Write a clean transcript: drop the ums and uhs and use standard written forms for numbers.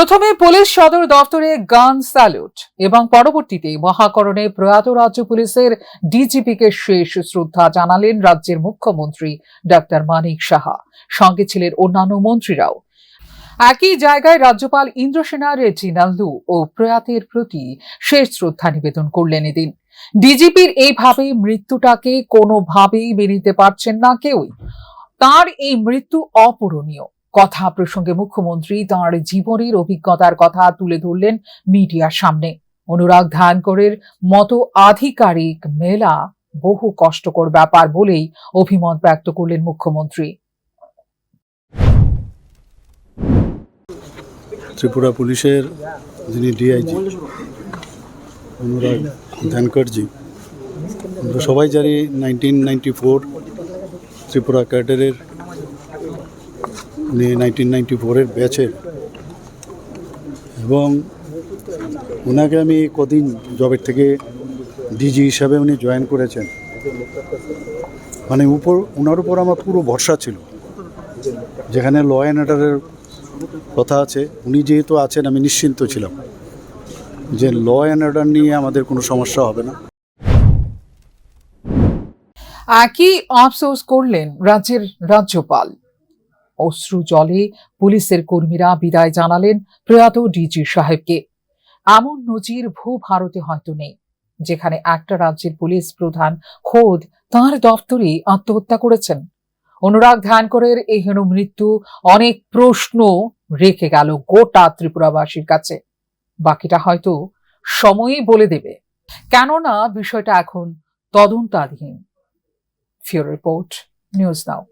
প্রথমে পুলিশ সদর দফতরে গান স্যালুট এবং পরবর্তীতে মহাকরণে প্রয়াত রাজ্য পুলিশের ডিজিপিকে শেষ শ্রদ্ধা জানালেন রাজ্যের মুখ্যমন্ত্রী ডাক্তার মানিক সাহা। সঙ্গে ছিলেন অন্যান্য মন্ত্রীরাও। একই জায়গায় রাজ্যপাল ইন্দ্রসেনা রেড্ডি নাল্লু ও প্রয়াতের প্রতি শেষ শ্রদ্ধা নিবেদন করলেন এদিন। ডিজিপির এইভাবে মৃত্যুটাকে কোনোভাবেই মেনে নিতে পারছেন না কেউই। তার এই মৃত্যু অপূরণীয়। কথা প্রসঙ্গে মুখ্যমন্ত্রী তাঁর জীবনের অভিজ্ঞতার কথা তুলে ধরলেন মিডিয়ার সামনে। অনুরাগ ধানকরের মতো আধিকারিক মেলা বহু কষ্টকর ব্যাপার বলেই অভিমত ব্যক্ত করলেন মুখ্যমন্ত্রী। ত্রিপুরা পুলিশের যিনি ডিআইজি অনুরাগ ধানকরজি, আমরা সবাই জানি 1994 ত্রিপুরা ক্যাডারের উনি 1994-এর ব্যাচের, এবং ওনাকে আমি কদিন জবের থেকে ডিজি হিসাবে উনি জয়েন করেছেন। মানে ওনার উপর আমার পুরো ভরসা ছিল। যেখানে ল অ্যান্ড অর্ডারের কথা আছে, উনি যেহেতু আছেন, আমি নিশ্চিন্ত ছিলাম যে ল অ্যান্ড অর্ডার নিয়ে আমাদের কোনো সমস্যা হবে না। একই আফসোস করলেন রাজ্যের রাজ্যপাল। অশ্রু জলে পুলিশের কর্মীরা বিদায় জানালেন প্রয়াত ডিজি সাহেবকে। এমন নজির ভারতে হয়তো নেই, যেখানে একটা রাজ্যের পুলিশ প্রধান খোদ তাঁর দফতরে আত্মহত্যা করেছেন। অনুরাগ ধানকরের এই হেন মৃত্যু অনেক প্রশ্ন রেখে গেল গোটা ত্রিপুরাবাসীর কাছে। বাকিটা হয়তো সময়ই বলে দেবে, কেননা বিষয়টা এখন তদন্তাধীন। ফিউরো রিপোর্ট, নিউজ নাও।